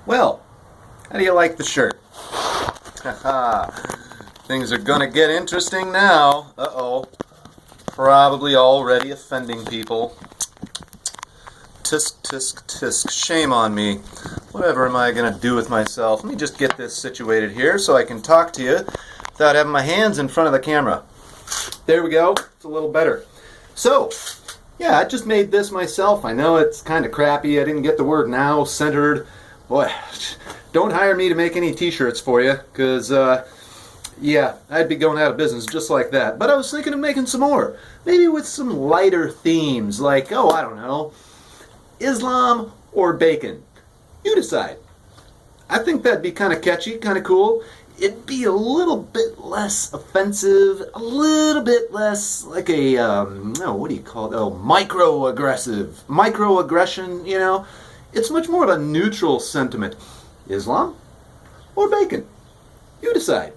Well, how do you like the shirt? Haha, things are gonna get interesting now. Uh-oh. Probably already offending people. Tisk, tisk, tisk. Shame on me. Whatever am I gonna do with myself? Let me just get this situated here so I can talk to you without having my hands in front of the camera. There we go. It's a little better. So, yeah, I just made this myself. I know it's kind of crappy. I didn't get the word now centered. Boy, don't hire me to make any t-shirts for you, because, yeah, I'd be going out of business just like that. But I was thinking of making some more. Maybe with some lighter themes, like, oh, I don't know, Islam or bacon. You decide. I think that'd be kind of catchy, kind of cool. It'd be a little bit less offensive, a little bit less like a, what do you call it? Oh, microaggression, you know? It's much more of a neutral sentiment. Islam or bacon? You decide.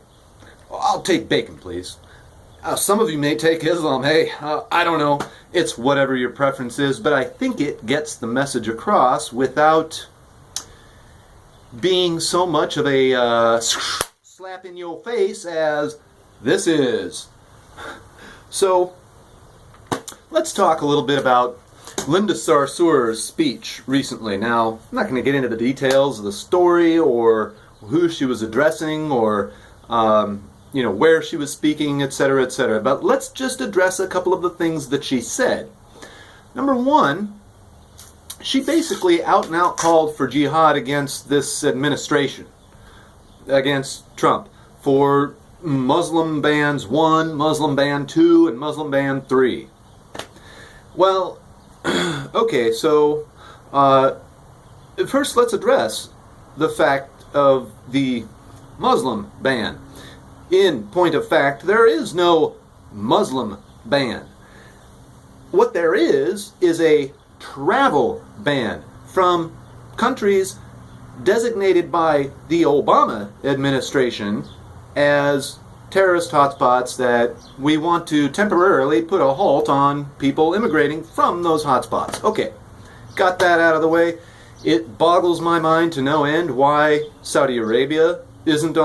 I'll take bacon, please. Some of you may take Islam. Hey, I don't know. It's whatever your preference is, but I think it gets the message across without being so much of a slap in your face as this is. So, let's talk a little bit about Linda Sarsour's speech recently. Now, I'm not going to get into the details of the story or who she was addressing or where she was speaking, etc., etc. But let's just address a couple of the things that she said. Number one, she basically out and out called for jihad against this administration, against Trump, for Muslim bans 1, Muslim ban 2, and Muslim ban 3. Well, okay, so first let's address the fact of the Muslim ban. In point of fact, there is no Muslim ban. What there is a travel ban from countries designated by the Obama administration as terrorist hotspots that we want to temporarily put a halt on people immigrating from those hotspots. Okay, got that out of the way. It boggles my mind to no end why Saudi Arabia isn't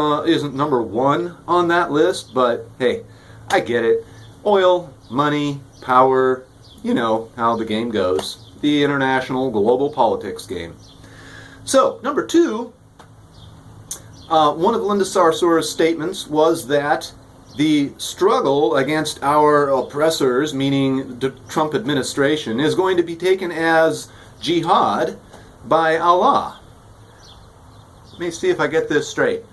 number one on that list, but hey, I get it. Oil, money, power, you know how the game goes. The international global politics game. So, number two, one of Linda Sarsour's statements was that the struggle against our oppressors, meaning the Trump administration, is going to be taken as jihad by Allah. Let me see if I get this straight.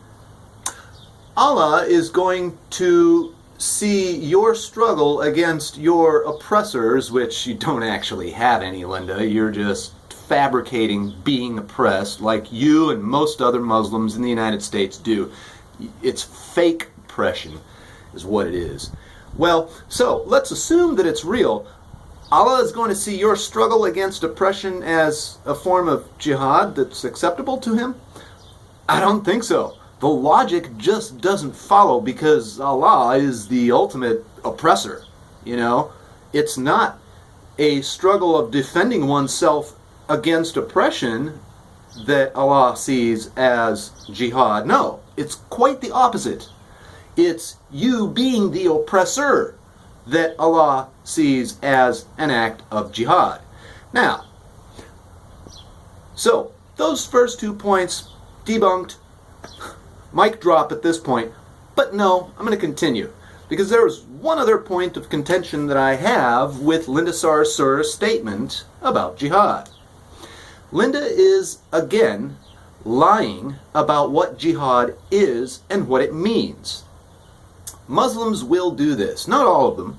Allah is going to see your struggle against your oppressors, which you don't actually have any, Linda. You're just fabricating being oppressed like you and most other Muslims in the United States do. It's fake oppression is what it is. Well, so let's assume that it's real. Allah is going to see your struggle against oppression as a form of jihad that's acceptable to him? I don't think so. The logic just doesn't follow because Allah is the ultimate oppressor. You know, it's not a struggle of defending oneself against oppression that Allah sees as jihad. No, it's quite the opposite. It's you being the oppressor that Allah sees as an act of jihad. Now, so those first 2 points debunked. Mic drop at this point. But no, I'm going to continue. Because there was one other point of contention that I have with Linda Sarsour's statement about jihad. Linda is, again, lying about what jihad is and what it means. Muslims will do this. Not all of them.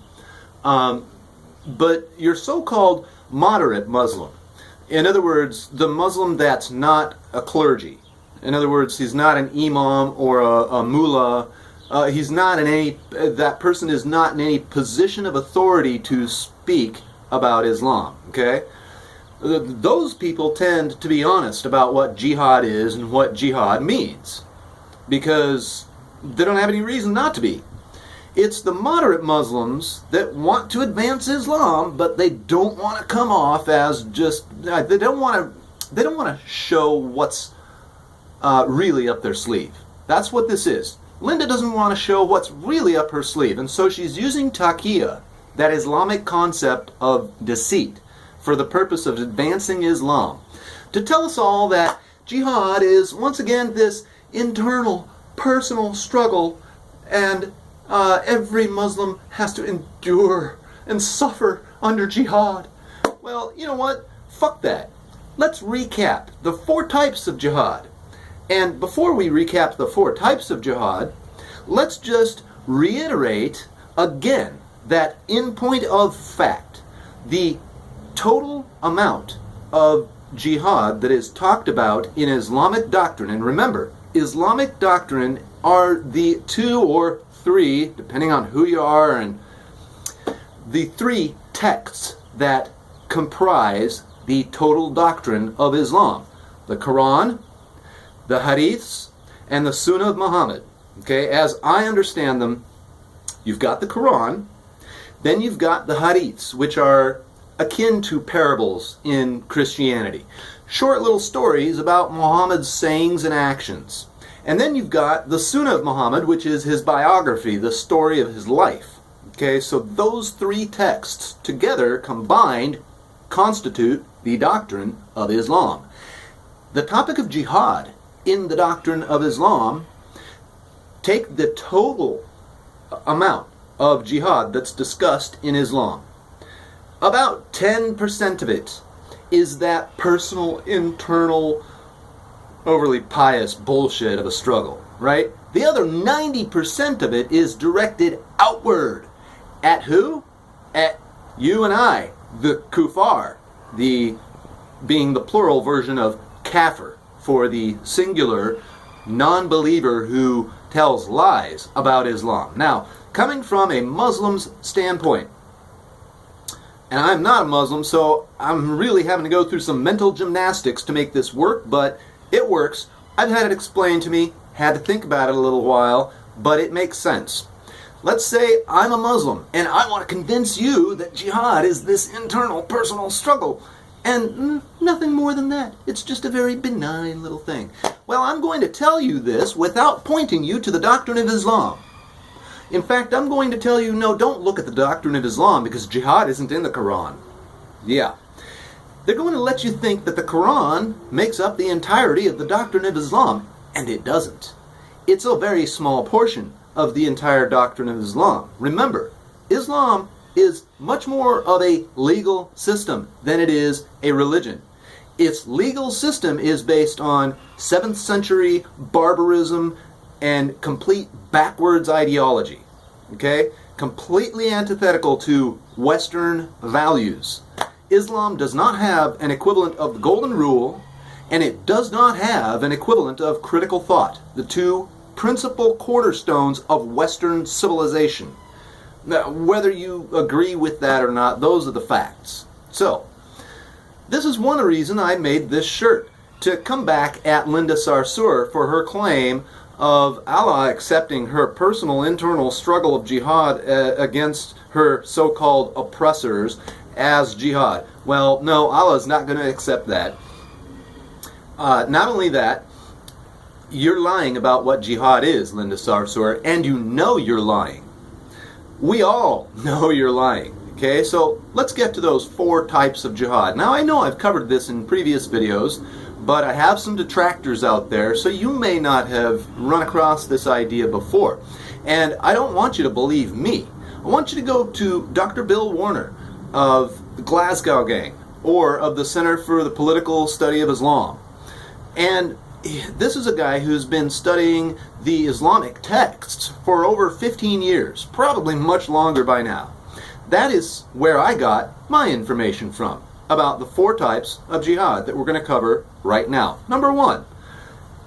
But your so-called moderate Muslim. In other words, the Muslim that's not a clergy. In other words, he's not an imam or a mullah. He's not in any. That person is not in any position of authority to speak about Islam. Okay, those people tend to be honest about what jihad is and what jihad means, because they don't have any reason not to be. It's the moderate Muslims that want to advance Islam, but they don't want to come off as just. They don't want to show what's really up their sleeve. That's what this is. Linda doesn't want to show what's really up her sleeve, and so she's using taqiyya, that Islamic concept of deceit, for the purpose of advancing Islam, to tell us all that jihad is, once again, this internal, personal struggle, and every Muslim has to endure and suffer under jihad. Well, you know what? Fuck that. Let's recap the 4 types of jihad. And before we recap the 4 types of jihad, let's just reiterate again that in point of fact, the total amount of jihad that is talked about in Islamic doctrine, and remember, Islamic doctrine are the 2 or 3, depending on who you are, and the 3 texts that comprise the total doctrine of Islam: the Quran, the Hadiths, and the Sunnah of Muhammad. Okay, as I understand them, you've got the Quran, then you've got the Hadiths, which are akin to parables in Christianity. Short little stories about Muhammad's sayings and actions. And then you've got the Sunnah of Muhammad, which is his biography, the story of his life. Okay, so those 3 texts together combined constitute the doctrine of Islam. The topic of jihad in the doctrine of Islam, take the total amount of jihad that's discussed in Islam. About 10% of it is that personal, internal, overly pious bullshit of a struggle, right? The other 90% of it is directed outward. At who? At you and I, the kuffar, the being the plural version of kafir, for the singular non-believer who tells lies about Islam. Now, coming from a Muslim's standpoint, and I'm not a Muslim, so I'm really having to go through some mental gymnastics to make this work, but it works. I've had it explained to me, had to think about it a little while, but it makes sense. Let's say I'm a Muslim, and I want to convince you that jihad is this internal, personal struggle, and nothing more than that. It's just a very benign little thing. Well, I'm going to tell you this without pointing you to the doctrine of Islam. In fact, I'm going to tell you, no, don't look at the doctrine of Islam because jihad isn't in the Quran. Yeah. They're going to let you think that the Quran makes up the entirety of the doctrine of Islam, and it doesn't. It's a very small portion of the entire doctrine of Islam. Remember, Islam is much more of a legal system than it is a religion. Its legal system is based on 7th century barbarism and complete backwards ideology. Okay? Completely antithetical to Western values. Islam does not have an equivalent of the Golden Rule, and it does not have an equivalent of critical thought, the 2 principal cornerstones of Western civilization. Now, whether you agree with that or not, those are the facts. So, this is one reason I made this shirt, to come back at Linda Sarsour for her claim of Allah accepting her personal internal struggle of jihad against her so-called oppressors as jihad. Well, no, Allah is not going to accept that. Not only that, you're lying about what jihad is, Linda Sarsour, and you know you're lying. We all know you're lying. Okay, so let's get to those 4 types of jihad. Now, I know I've covered this in previous videos, but I have some detractors out there, so you may not have run across this idea before. And I don't want you to believe me. I want you to go to Dr. Bill Warner of the Glasgow Gang, or of the Center for the Political Study of Islam. And this is a guy who's been studying the Islamic texts for over 15 years, probably much longer by now. That is where I got my information from about the 4 types of jihad that we're going to cover right now. Number 1,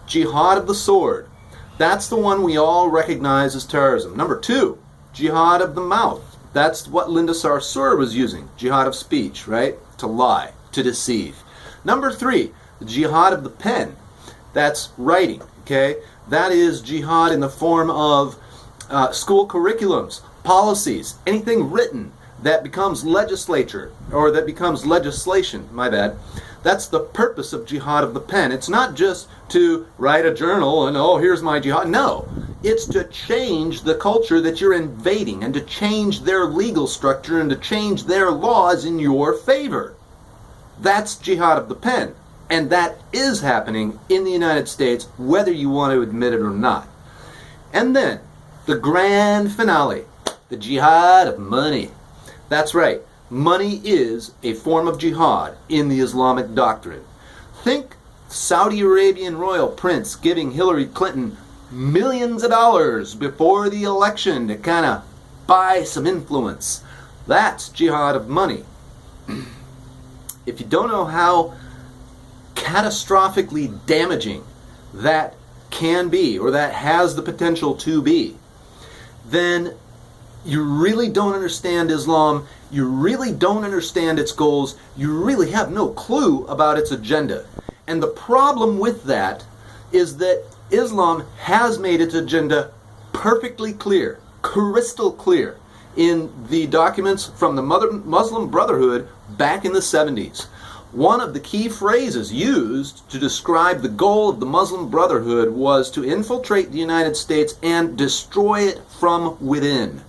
jihad of the sword. That's the one we all recognize as terrorism. Number 2, jihad of the mouth. That's what Linda Sarsour was using. Jihad of speech, right? To lie, to deceive. Number 3, the jihad of the pen. That's writing, okay? That is jihad in the form of school curriculums, policies, anything written that becomes legislature, or that becomes legislation, my bad. That's the purpose of jihad of the pen. It's not just to write a journal and, oh, here's my jihad. No, it's to change the culture that you're invading and to change their legal structure and to change their laws in your favor. That's jihad of the pen. And that is happening in the United States, whether you want to admit it or not. And then, the grand finale, the jihad of money. That's right. Money is a form of jihad in the Islamic doctrine. Think Saudi Arabian royal prince giving Hillary Clinton millions of dollars before the election to kind of buy some influence. That's jihad of money. If you don't know how catastrophically damaging that can be, or that has the potential to be, then you really don't understand Islam, you really don't understand its goals, you really have no clue about its agenda. And the problem with that is that Islam has made its agenda perfectly clear, crystal clear, in the documents from the Muslim Brotherhood back in the 70s. One of the key phrases used to describe the goal of the Muslim Brotherhood was to infiltrate the United States and destroy it from within.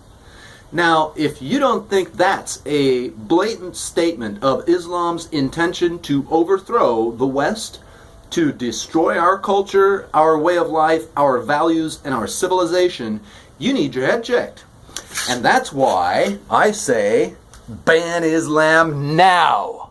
Now, if you don't think that's a blatant statement of Islam's intention to overthrow the West, to destroy our culture, our way of life, our values, and our civilization, you need your head checked. And that's why I say, ban Islam now!